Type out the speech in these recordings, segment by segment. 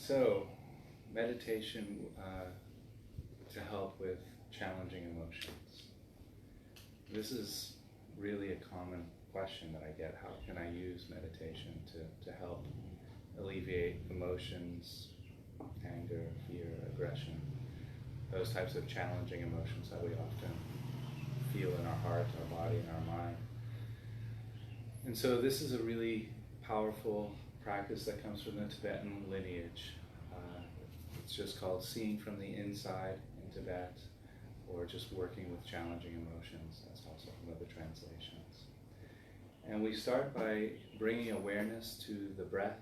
So, meditation to help with challenging emotions. This is really a common question that I get. How can I use meditation to help alleviate emotions, anger, fear, aggression, those types of challenging emotions that we often feel in our heart, our body, and our mind. And so this is a really powerful practice that comes from the Tibetan lineage. It's just called seeing from the inside in Tibet, or just working with challenging emotions. That's also from other translations. And we start by bringing awareness to the breath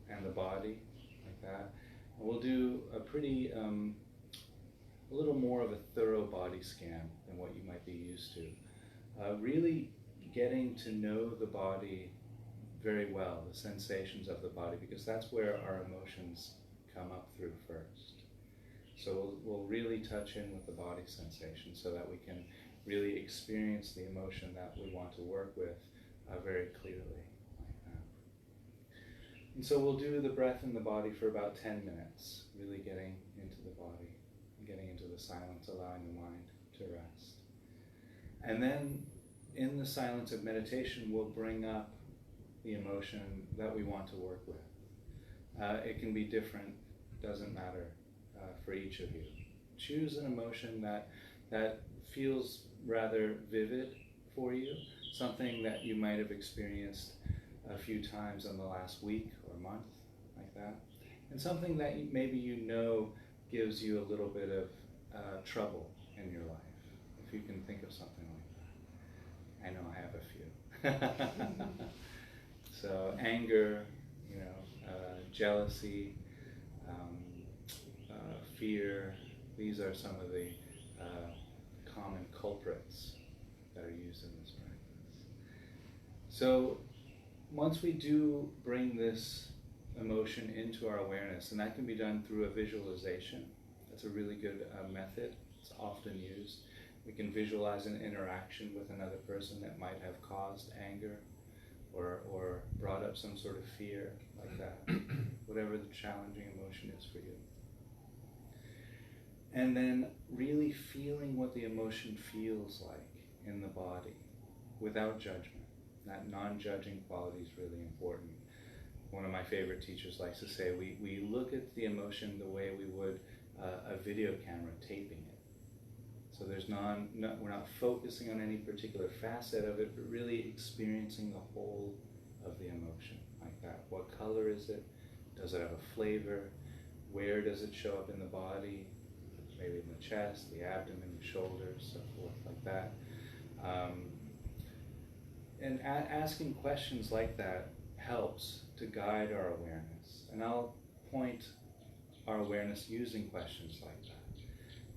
and the body, like that. And we'll do a pretty, a little more of a thorough body scan than what you might be used to. Really getting to know the body very well, the sensations of the body, because that's where our emotions come up through first. So we'll really touch in with the body sensation so that we can really experience the emotion that we want to work with very clearly, like that. And so we'll do the breath in the body for about 10 minutes, really getting into the body, getting into the silence, allowing the mind to rest. And then in the silence of meditation, we'll bring up the emotion that we want to work with. It can be different, doesn't matter for each of you. Choose an emotion that feels rather vivid for you, something that you might have experienced a few times in the last week or month, like that, and something that maybe you know gives you a little bit of trouble in your life, if you can think of something like that. I know I have a few. So anger, jealousy, fear, these are some of the common culprits that are used in this practice. So once we do bring this emotion into our awareness, and that can be done through a visualization. That's a really good method. It's often used. We can visualize an interaction with another person that might have caused anger or brought up some sort of fear, like that, whatever the challenging emotion is for you. And then really feeling what the emotion feels like in the body without judgment. That non-judging quality is really important. One of my favorite teachers likes to say, we look at the emotion the way we would a video camera taping it. So we're not focusing on any particular facet of it, but really experiencing the whole of the emotion, like that. What color is it? Does it have a flavor? Where does it show up in the body? Maybe in the chest, the abdomen, the shoulders, so forth, like that. And asking questions like that helps to guide our awareness. And I'll point our awareness using questions like that.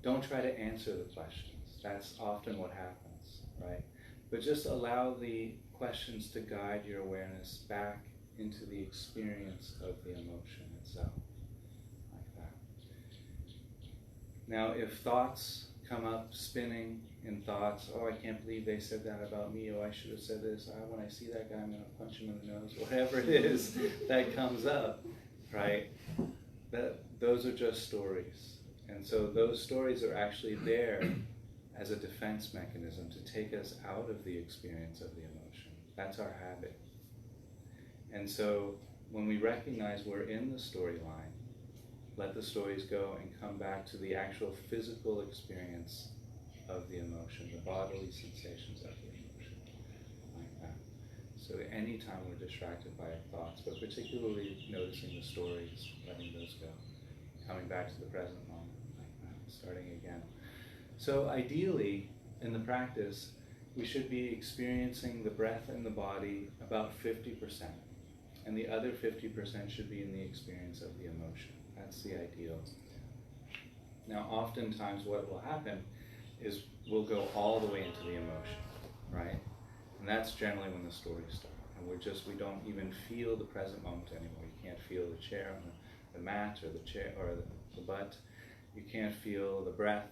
Don't try to answer the questions. That's often what happens, right? But just allow the questions to guide your awareness back into the experience of the emotion itself, like that. Now, if thoughts come up spinning in thoughts, oh, I can't believe they said that about me, oh, I should have said this, when I see that guy, I'm going to punch him in the nose, whatever it is that comes up, right? Those are just stories. And so those stories are actually there as a defense mechanism to take us out of the experience of the emotion. That's our habit. And so when we recognize we're in the storyline, let the stories go and come back to the actual physical experience of the emotion, the bodily sensations of the emotion, like that. So anytime we're distracted by our thoughts, but particularly noticing the stories, letting those go, coming back to the present moment, like that, starting again. So ideally, in the practice, we should be experiencing the breath in the body about 50%, and the other 50% should be in the experience of the emotion. That's the ideal. Now, oftentimes what will happen is we'll go all the way into the emotion, right? And that's generally when the stories start. And we don't even feel the present moment anymore. You can't feel the chair on the mat or the chair or the butt. You can't feel the breath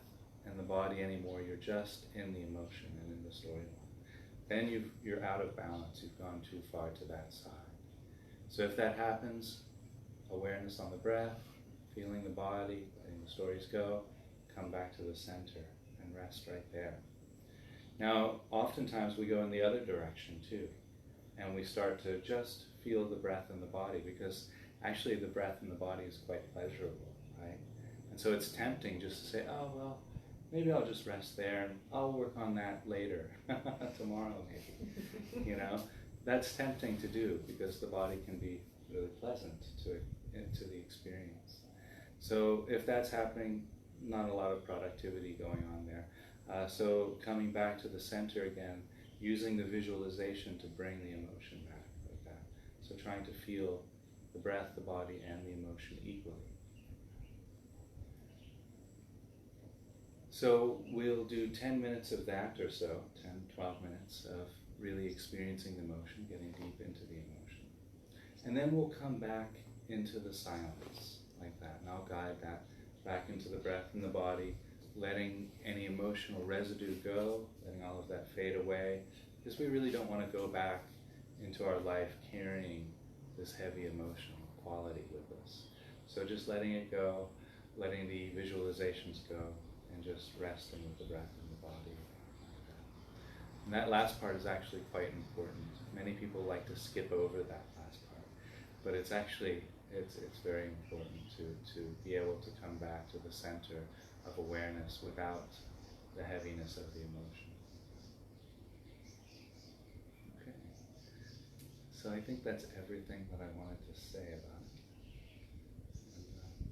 and the body anymore. You're just in the emotion and in the storyline. Then you're out of balance. You've gone too far to that side. So if that happens, awareness on the breath, feeling the body, letting the stories go, come back to the center and rest right there. Now, oftentimes we go in the other direction too, and we start to just feel the breath in the body, because actually the breath in the body is quite pleasurable, right? And so it's tempting just to say, oh, well, maybe I'll just rest there and I'll work on that later, tomorrow maybe, you know? That's tempting to do because the body can be really pleasant to the experience. So if that's happening, not a lot of productivity going on there. So coming back to the center again, using the visualization to bring the emotion back like that. So trying to feel the breath, the body, and the emotion equally. So we'll do 10 minutes of that or so, 10, 12 minutes of really experiencing the emotion, getting deep into the emotion. And then we'll come back into the silence like that, and I'll guide that back into the breath and the body, letting any emotional residue go, letting all of that fade away, because we really don't want to go back into our life carrying this heavy emotional quality with us. So just letting it go, letting the visualizations go, and just resting with the breath and the body. And that last part is actually quite important. Many people like to skip over that last part, but it's actually, it's very important to be able to come back to the center of awareness without the heaviness of the emotion. Okay. So I think that's everything that I wanted to say about it. And,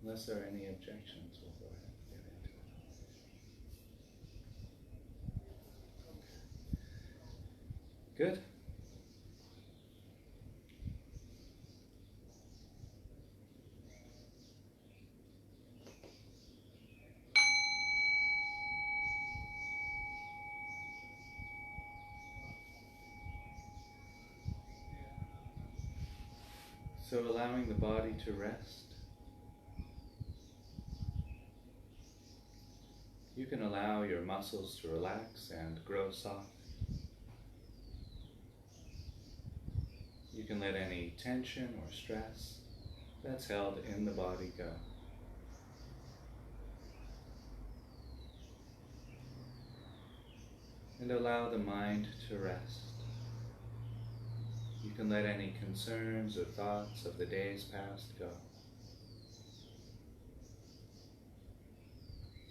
unless there are any objections, we'll go ahead and get into it. Good. So allowing the body to rest. You can allow your muscles to relax and grow soft. You can let any tension or stress that's held in the body go. And allow the mind to rest. You can let any concerns or thoughts of the days past go.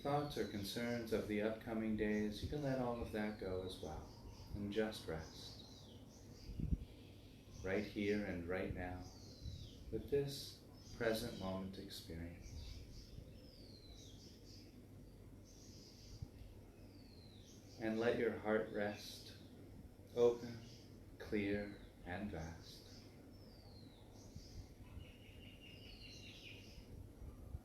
Thoughts or concerns of the upcoming days, you can let all of that go as well, and just rest. Right here and right now, with this present moment experience. And let your heart rest, open, clear, and vast.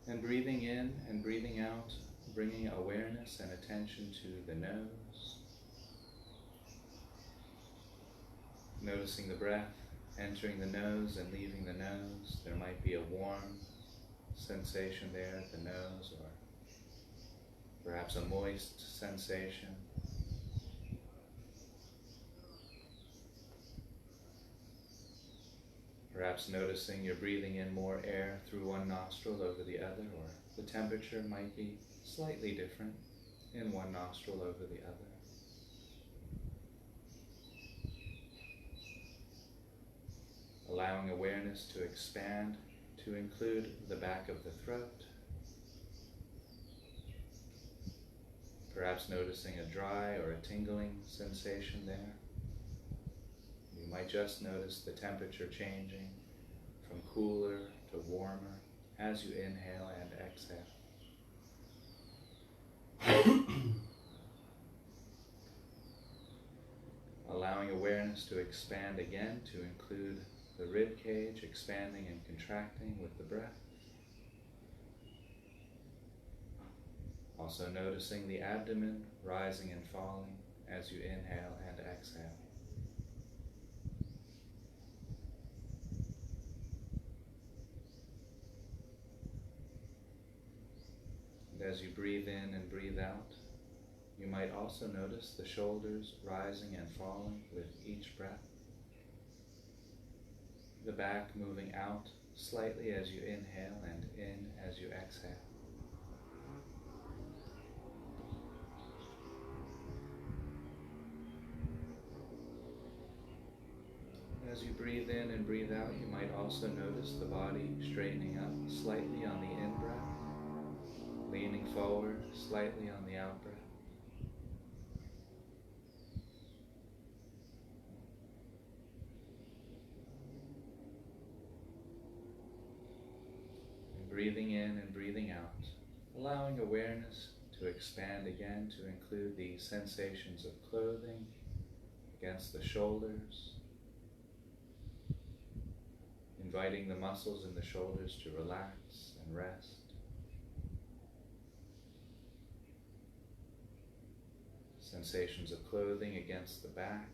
And breathing in and breathing out, bringing awareness and attention to the nose. Noticing the breath entering the nose and leaving the nose. There might be a warm sensation there at the nose, or perhaps a moist sensation. Perhaps noticing you're breathing in more air through one nostril over the other, or the temperature might be slightly different in one nostril over the other. Allowing awareness to expand to include the back of the throat. Perhaps noticing a dry or a tingling sensation there. You might just notice the temperature changing from cooler to warmer as you inhale and exhale. Allowing awareness to expand again to include the rib cage expanding and contracting with the breath. Also noticing the abdomen rising and falling as you inhale and exhale. And as you breathe in and breathe out, you might also notice the shoulders rising and falling with each breath. The back moving out slightly as you inhale and in as you exhale. As you breathe in and breathe out, you might also notice the body straightening up slightly on the in-breath, leaning forward slightly on the out-breath. And breathing in and breathing out, allowing awareness to expand again to include the sensations of clothing against the shoulders, inviting the muscles in the shoulders to relax and rest. Sensations of clothing against the back.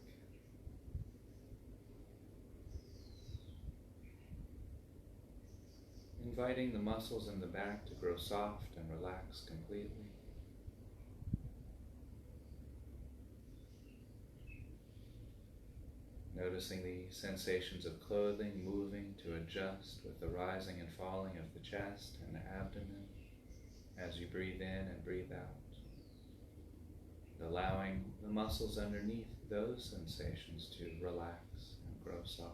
Inviting the muscles in the back to grow soft and relax completely. Noticing the sensations of clothing moving to adjust with the rising and falling of the chest and the abdomen as you breathe in and breathe out. Allowing the muscles underneath those sensations to relax and grow soft.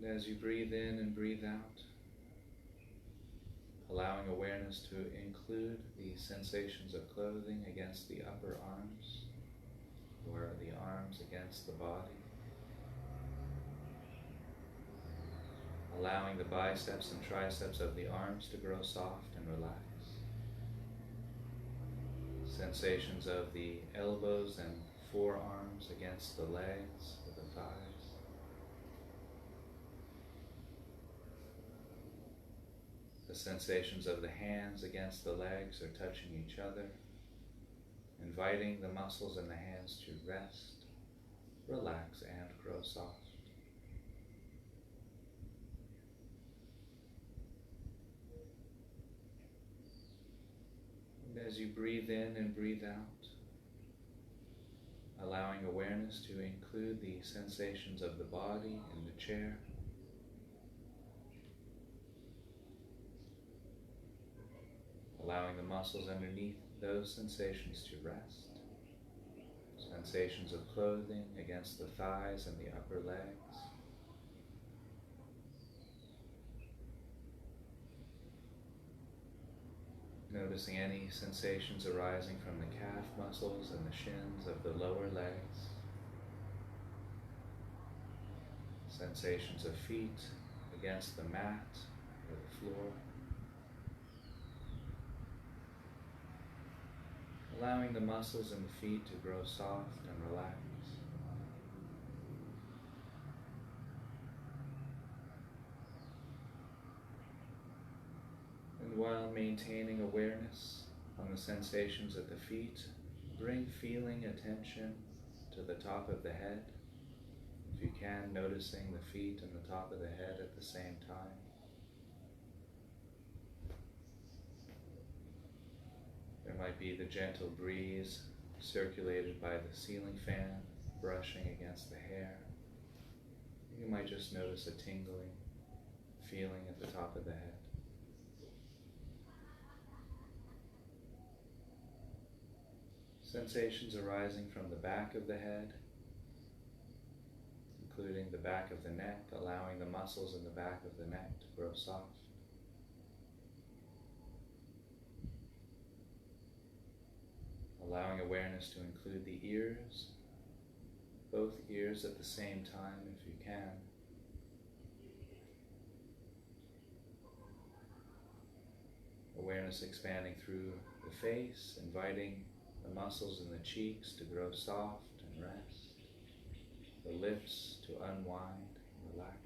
And as you breathe in and breathe out, allowing awareness to include the sensations of clothing against the upper arms, or the arms against the body. Allowing the biceps and triceps of the arms to grow soft and relax. Sensations of the elbows and forearms against the legs or the thighs. The sensations of the hands against the legs or touching each other, inviting the muscles in the hands to rest, relax, and grow soft. And as you breathe in and breathe out, allowing awareness to include the sensations of the body in the chair, allowing the muscles underneath those sensations to rest. Sensations of clothing against the thighs and the upper legs. Noticing any sensations arising from the calf muscles and the shins of the lower legs. Sensations of feet against the mat or the floor. Allowing the muscles in the feet to grow soft and relax. And while maintaining awareness on the sensations at the feet, bring feeling attention to the top of the head. If you can, noticing the feet and the top of the head at the same time. There might be the gentle breeze circulated by the ceiling fan brushing against the hair. You might just notice a tingling feeling at the top of the head. Sensations arising from the back of the head, including the back of the neck, allowing the muscles in the back of the neck to grow soft. Allowing awareness to include the ears, both ears at the same time if you can. Awareness expanding through the face, inviting the muscles in the cheeks to grow soft and rest, the lips to unwind and relax,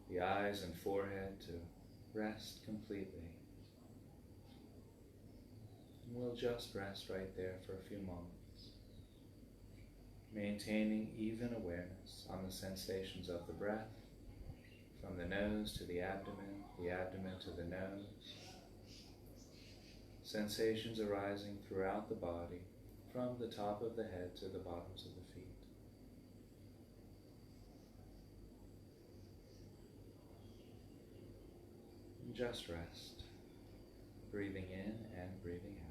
the eyes and forehead to rest completely. And we'll just rest right there for a few moments, maintaining even awareness on the sensations of the breath, from the nose to the abdomen to the nose. Sensations arising throughout the body, from the top of the head to the bottoms of the feet. And just rest, breathing in and breathing out.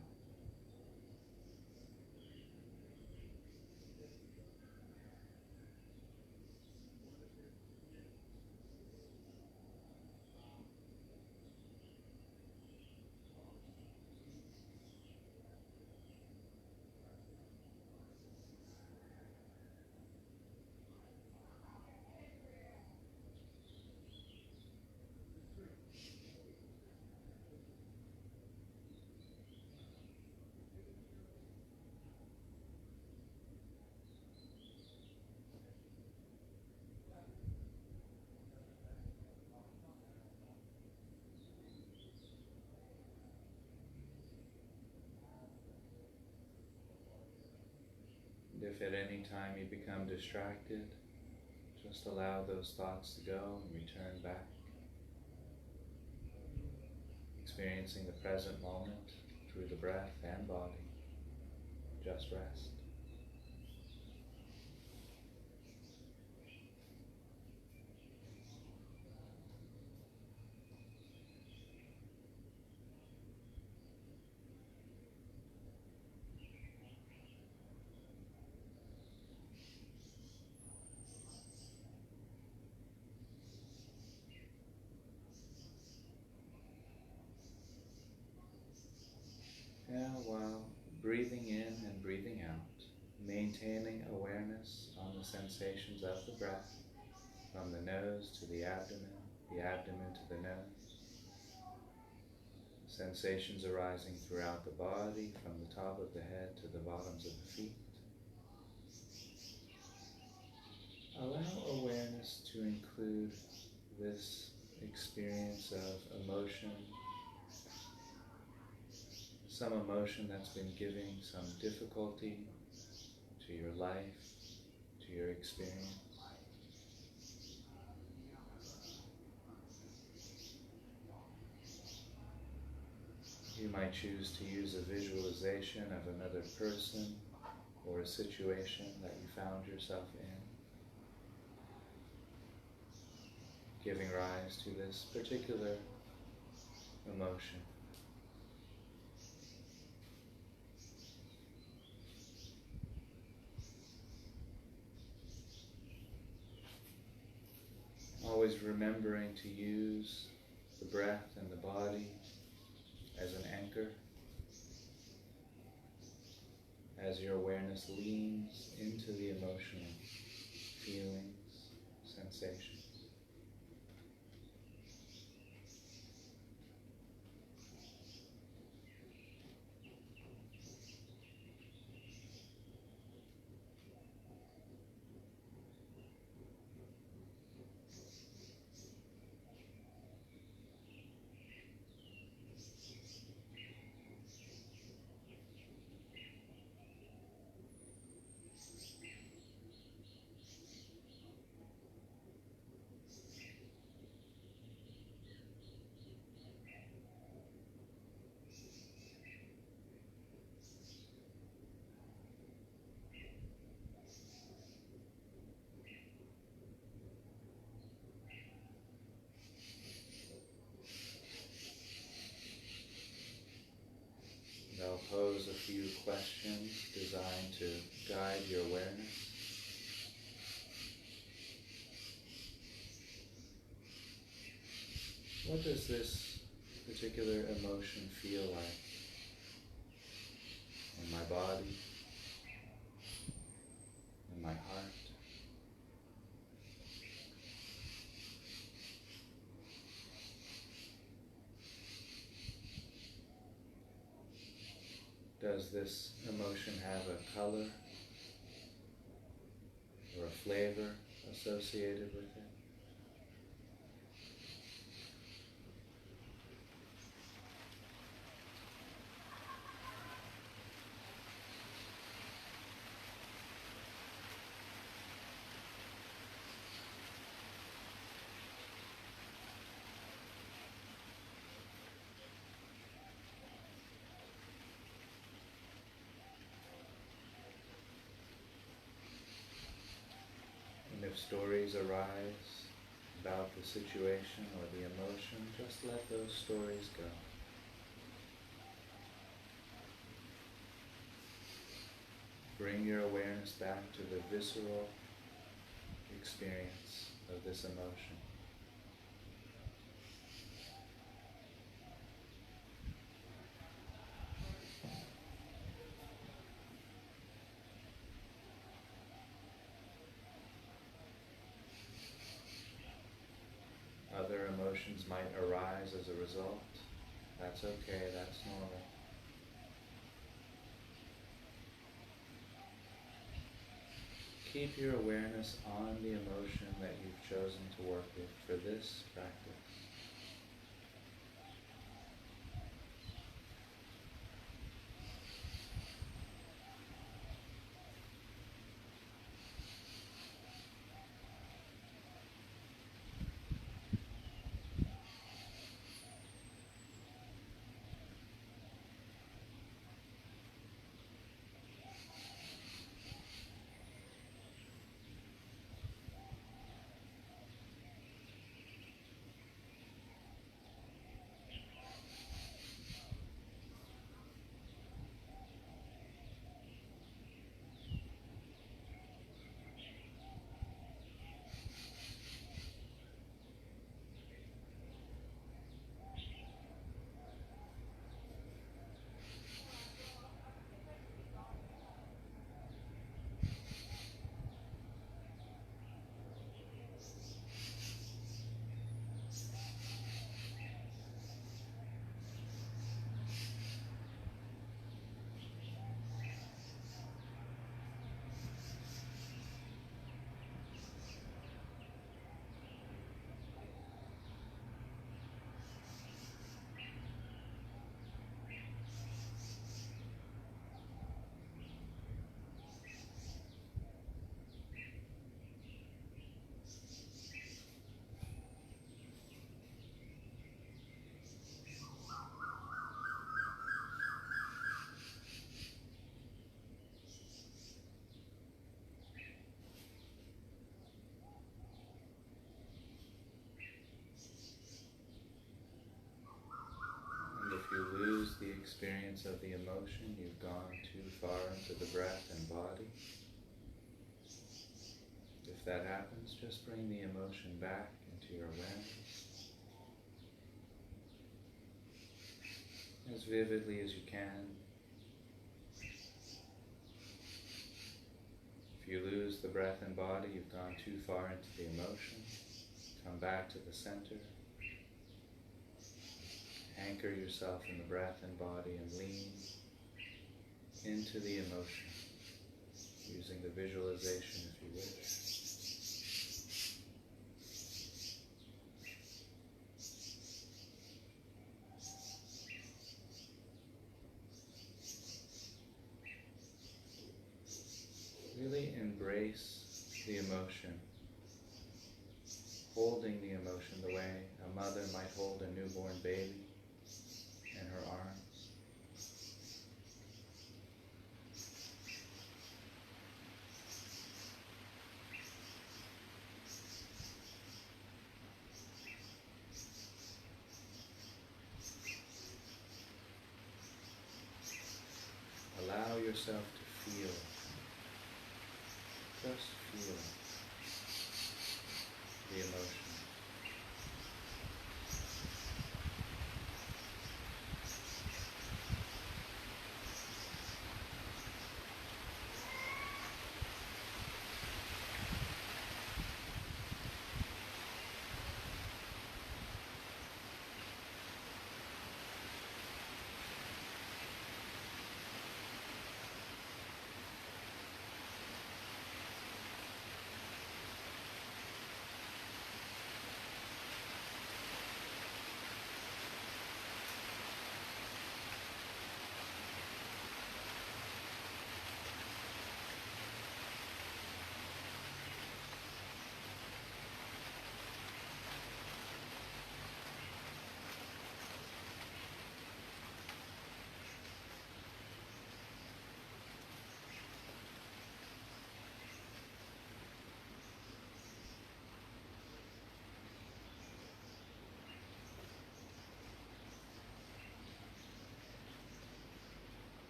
If at any time you become distracted, just allow those thoughts to go and return back, experiencing the present moment through the breath and body. Just rest. Now, while breathing in and breathing out, maintaining awareness on the sensations of the breath from the nose to the abdomen to the nose, sensations arising throughout the body from the top of the head to the bottoms of the feet. Allow awareness to include this experience of emotion, some emotion that's been giving some difficulty to your life, to your experience. You might choose to use a visualization of another person or a situation that you found yourself in, giving rise to this particular emotion. Always remembering to use the breath and the body as an anchor, as your awareness leans into the emotional feelings, sensations. I'll pose a few questions designed to guide your awareness. What does this particular emotion feel like in my body, in my heart? Does this emotion have a color or a flavor associated with it? stories arise about the situation or the emotion, just let those stories go. Bring your awareness back to the visceral experience of this emotion. Other emotions might arise as a result. That's okay, that's normal. Keep your awareness on the emotion that you've chosen to work with for this practice. If you lose the experience of the emotion, you've gone too far into the breath and body. If that happens, just bring the emotion back into your awareness as vividly as you can. If you lose the breath and body, you've gone too far into the emotion. Come back to the center. Anchor yourself in the breath and body and lean into the emotion, using the visualization if you wish. Really embrace the emotion, holding the emotion the way a mother might hold a newborn baby in her arms. Allow yourself to feel, just feel the emotion.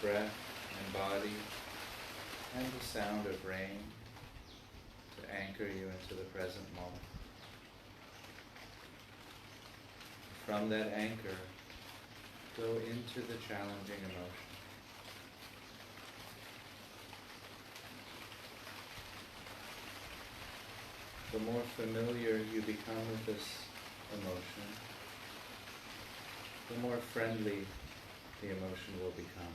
breath and body and the sound of rain to anchor you into the present moment. From that anchor, go into the challenging emotion. The more familiar you become with this emotion, the more friendly the emotion will become.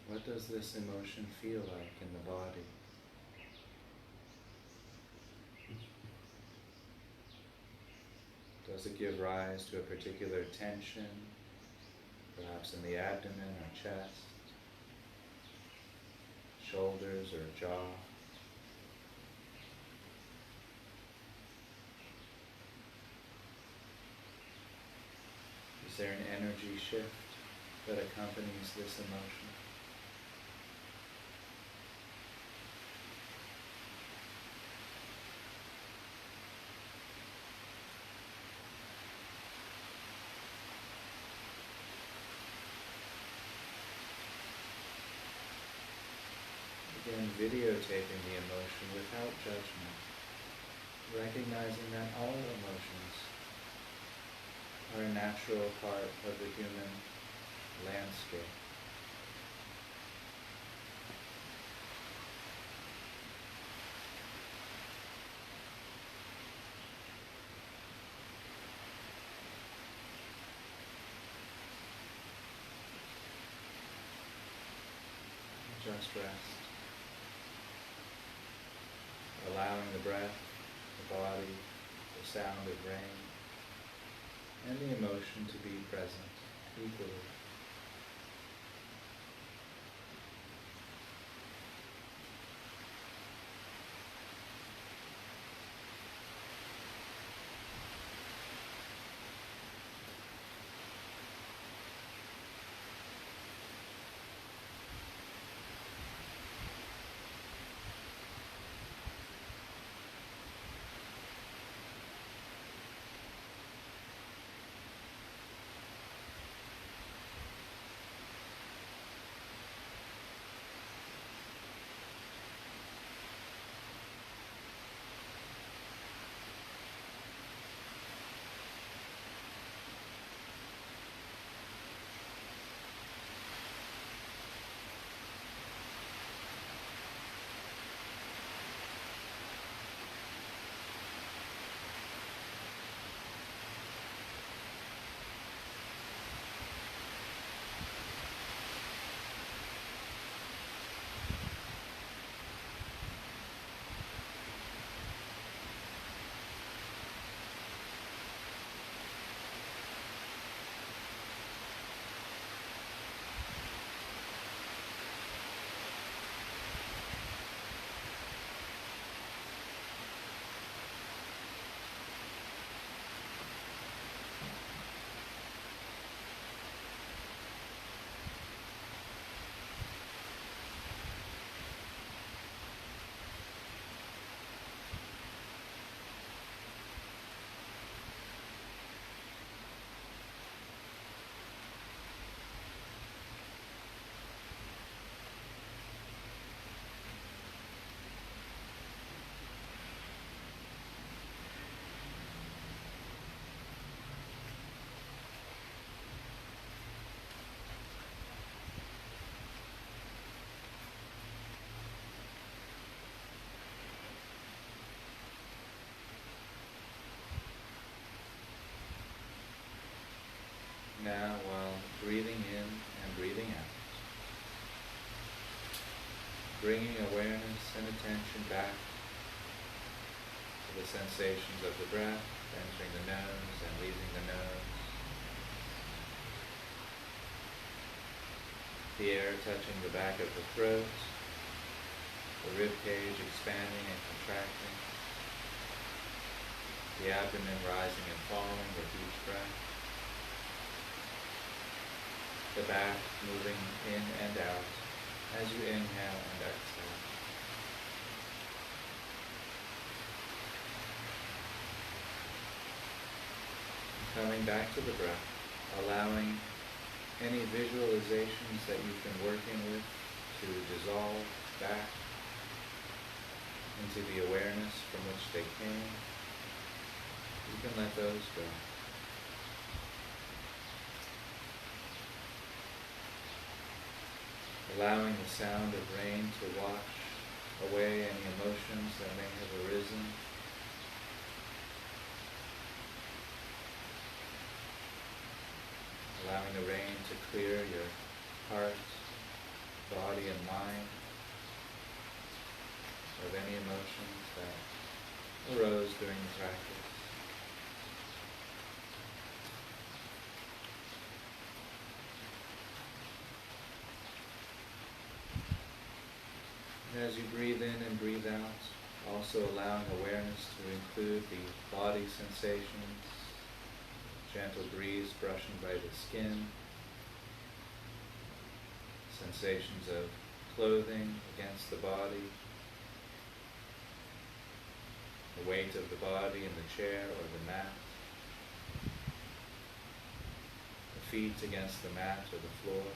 What does this emotion feel like in the body? Does it give rise to a particular tension, perhaps in the abdomen or chest, shoulders or jaw? Is there an energy shift that accompanies this emotion? Again, videotaping the emotion without judgment, recognizing that all emotions are a natural part of the human landscape. Just rest. Allowing the breath, the body, the sound of rain, and the emotion to be present equally. Now, while breathing in and breathing out, bringing awareness and attention back to the sensations of the breath, entering the nose and leaving the nose, the air touching the back of the throat, the rib cage expanding and contracting, the abdomen rising and falling with each breath, the back moving in and out as you inhale and exhale. Coming back to the breath, allowing any visualizations that you've been working with to dissolve back into the awareness from which they came. You can let those go. Allowing the sound of rain to wash away any emotions that may have arisen. Allowing the rain to clear your heart, body, and mind of any emotions that arose during the practice. And as you breathe in and breathe out, also allowing awareness to include the body sensations, gentle breeze brushing by the skin, sensations of clothing against the body, the weight of the body in the chair or the mat, the feet against the mat or the floor.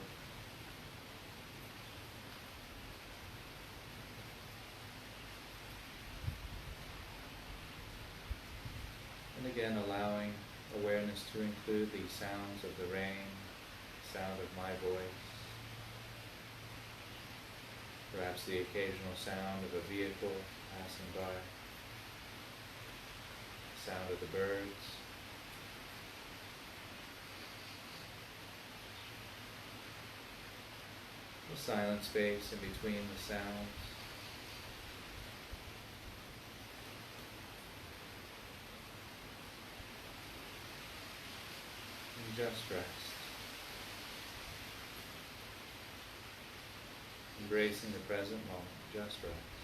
And again, allowing awareness to include the sounds of the rain, sound of my voice, perhaps the occasional sound of a vehicle passing by, sound of the birds, the silent space in between the sounds. And just rest. Embracing the present moment, just rest.